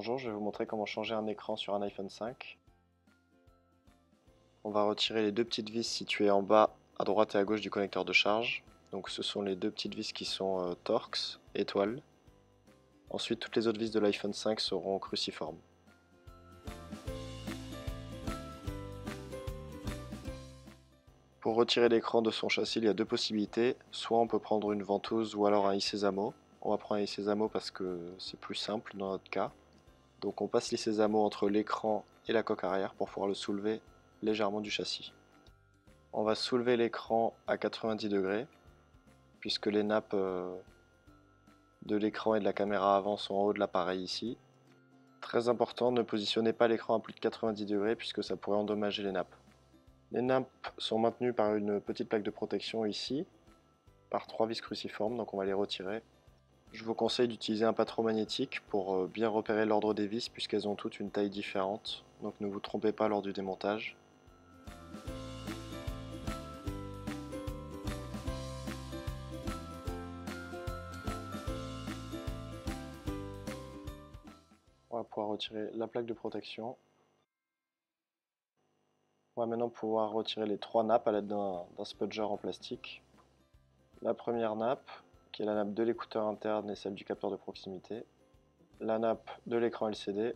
Bonjour, je vais vous montrer comment changer un écran sur un iPhone 5. On va retirer les deux petites vis situées en bas, à droite et à gauche du connecteur de charge. Donc ce sont les deux petites vis qui sont Torx, étoiles. Ensuite, toutes les autres vis de l'iPhone 5 seront cruciformes. Pour retirer l'écran de son châssis, il y a deux possibilités. Soit on peut prendre une ventouse ou alors un i-Sésamo. On va prendre un i-Sésamo parce que c'est plus simple dans notre cas. Donc on passe l'i-Sésamo entre l'écran et la coque arrière pour pouvoir le soulever légèrement du châssis. On va soulever l'écran à 90 degrés puisque les nappes de l'écran et de la caméra avant sont en haut de l'appareil ici. Très important, ne positionnez pas l'écran à plus de 90 degrés puisque ça pourrait endommager les nappes. Les nappes sont maintenues par une petite plaque de protection ici, par trois vis cruciformes, donc on va les retirer. Je vous conseille d'utiliser un patron magnétique pour bien repérer l'ordre des vis puisqu'elles ont toutes une taille différente, donc ne vous trompez pas lors du démontage. On va pouvoir retirer la plaque de protection. On va maintenant pouvoir retirer les trois nappes à l'aide d'un spudger en plastique. La première nappe, qui est la nappe de l'écouteur interne et celle du capteur de proximité. La nappe de l'écran LCD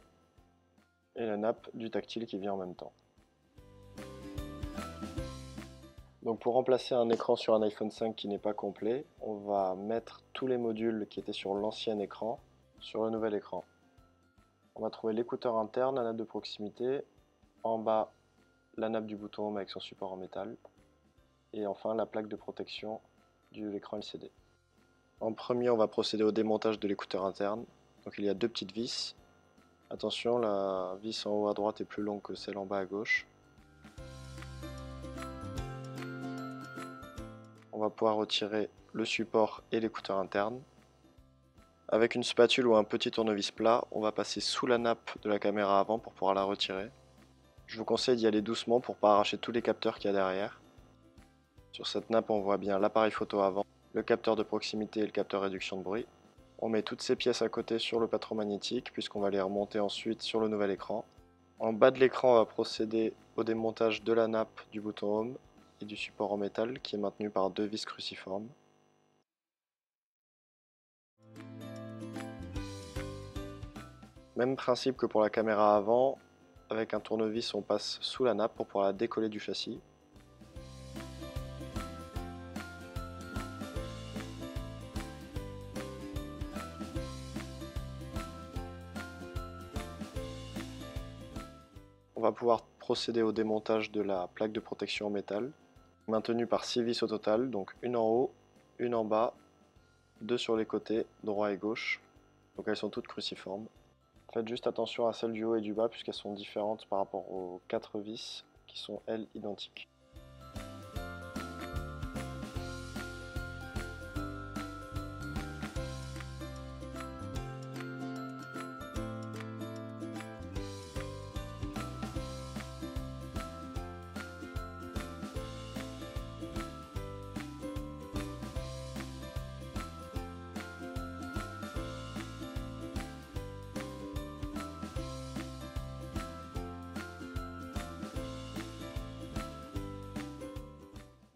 et la nappe du tactile qui vient en même temps. Donc pour remplacer un écran sur un iPhone 5 qui n'est pas complet, on va mettre tous les modules qui étaient sur l'ancien écran sur le nouvel écran. On va trouver l'écouteur interne, la nappe de proximité, en bas la nappe du bouton Home avec son support en métal, et enfin la plaque de protection de l'écran LCD. En premier, on va procéder au démontage de l'écouteur interne. Donc il y a deux petites vis. Attention, la vis en haut à droite est plus longue que celle en bas à gauche. On va pouvoir retirer le support et l'écouteur interne. Avec une spatule ou un petit tournevis plat, on va passer sous la nappe de la caméra avant pour pouvoir la retirer. Je vous conseille d'y aller doucement pour ne pas arracher tous les capteurs qu'il y a derrière. Sur cette nappe, on voit bien l'appareil photo avant, le capteur de proximité et le capteur réduction de bruit. On met toutes ces pièces à côté sur le patron magnétique puisqu'on va les remonter ensuite sur le nouvel écran. En bas de l'écran, on va procéder au démontage de la nappe du bouton Home et du support en métal qui est maintenu par deux vis cruciformes. Même principe que pour la caméra avant, avec un tournevis on passe sous la nappe pour pouvoir la décoller du châssis. On va pouvoir procéder au démontage de la plaque de protection en métal, maintenue par 6 vis au total, donc une en haut, une en bas, deux sur les côtés, droit et gauche, donc elles sont toutes cruciformes. Faites juste attention à celles du haut et du bas puisqu'elles sont différentes par rapport aux 4 vis qui sont elles identiques.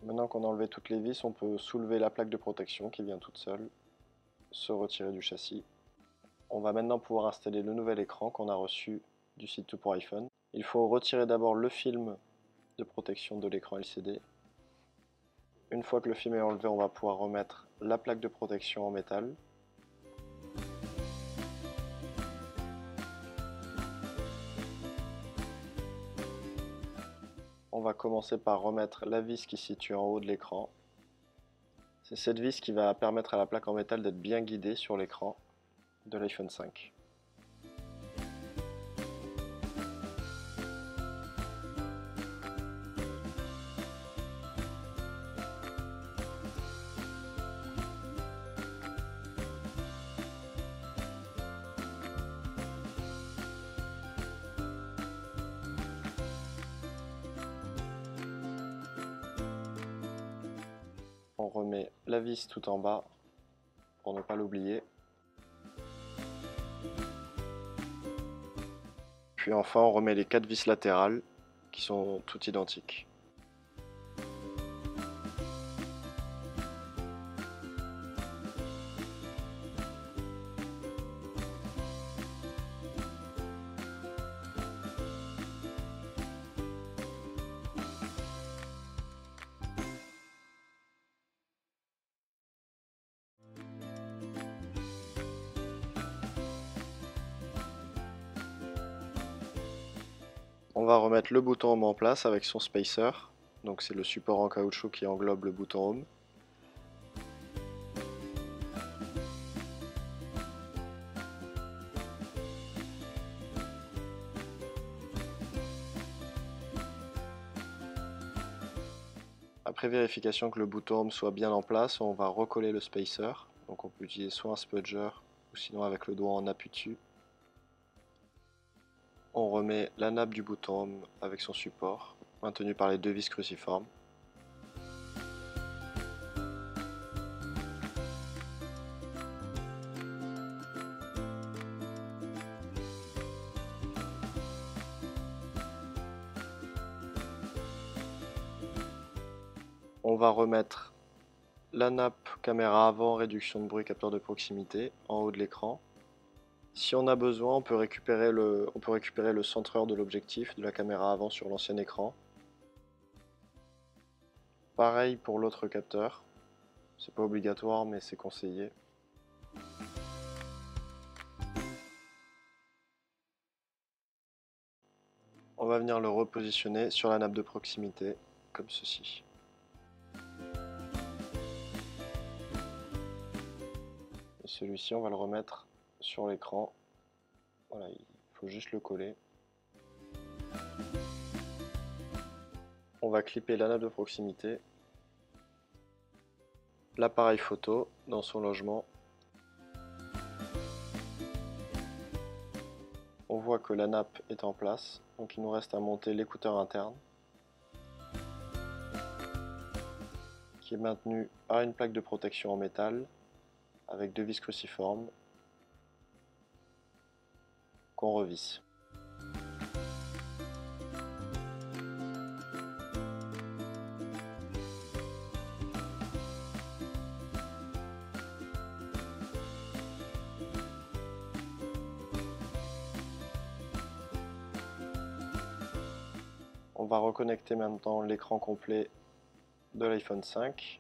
Maintenant qu'on a enlevé toutes les vis, on peut soulever la plaque de protection qui vient toute seule, se retirer du châssis. On va maintenant pouvoir installer le nouvel écran qu'on a reçu du site Tout pour iPhone. Il faut retirer d'abord le film de protection de l'écran LCD. Une fois que le film est enlevé, on va pouvoir remettre la plaque de protection en métal. On va commencer par remettre la vis qui se situe en haut de l'écran. C'est cette vis qui va permettre à la plaque en métal d'être bien guidée sur l'écran de l'iPhone 5. On remet la vis tout en bas pour ne pas l'oublier. puis enfin on remet les 4 vis latérales qui sont toutes identiques. On va remettre le bouton Home en place avec son spacer, donc c'est le support en caoutchouc qui englobe le bouton Home. Après vérification que le bouton Home soit bien en place, on va recoller le spacer, donc on peut utiliser soit un spudger ou sinon avec le doigt on appuie dessus. On remet la nappe du bouton Home avec son support, maintenu par les 2 vis cruciformes. On va remettre la nappe caméra avant, réduction de bruit, capteur de proximité en haut de l'écran. Si on a besoin, on peut récupérer le centreur de l'objectif de la caméra avant sur l'ancien écran. Pareil pour l'autre capteur, c'est pas obligatoire mais c'est conseillé. On va venir le repositionner sur la nappe de proximité, comme ceci. Et celui-ci, on va le remettre sur l'écran. Voilà, il faut juste le coller. On va clipper la nappe de proximité, l'appareil photo dans son logement. On voit que la nappe est en place, donc il nous reste à monter l'écouteur interne, qui est maintenu à une plaque de protection en métal, avec 2 vis cruciformes, qu'on revisse. On va reconnecter maintenant l'écran complet de l'iPhone 5.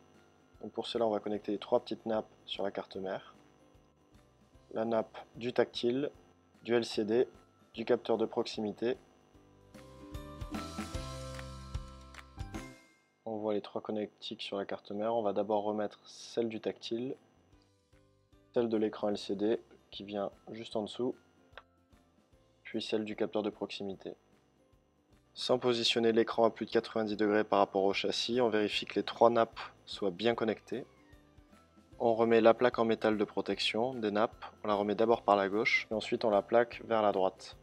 Donc pour cela, on va connecter les 3 petites nappes sur la carte mère. La nappe du tactile, du LCD, du capteur de proximité. On voit les 3 connectiques sur la carte mère. On va d'abord remettre celle du tactile, celle de l'écran LCD qui vient juste en dessous, puis celle du capteur de proximité. Sans positionner l'écran à plus de 90 degrés par rapport au châssis, on vérifie que les 3 nappes soient bien connectées. On remet la plaque en métal de protection des nappes, on la remet d'abord par la gauche, et ensuite on la plaque vers la droite.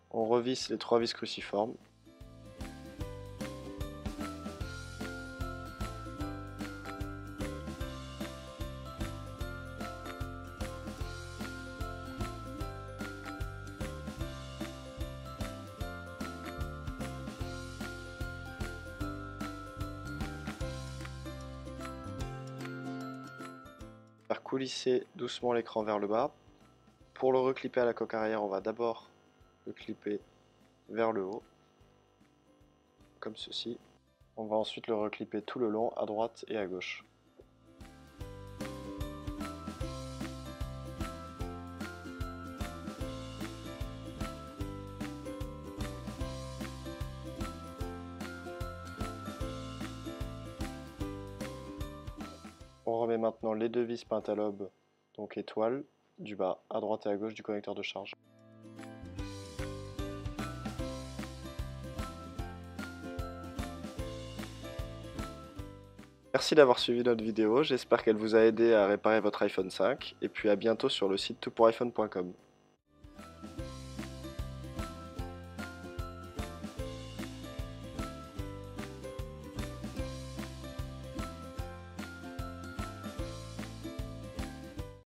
On revisse les 3 vis cruciformes. Faire coulisser doucement l'écran vers le bas. Pour le reclipper à la coque arrière, on va d'abord le clipper vers le haut, comme ceci. On va ensuite le reclipper tout le long, à droite et à gauche. On remet maintenant les 2 vis pentalobes, donc étoiles, du bas à droite et à gauche du connecteur de charge. Merci d'avoir suivi notre vidéo, j'espère qu'elle vous a aidé à réparer votre iPhone 5, et puis à bientôt sur le site toutpouriphone.com.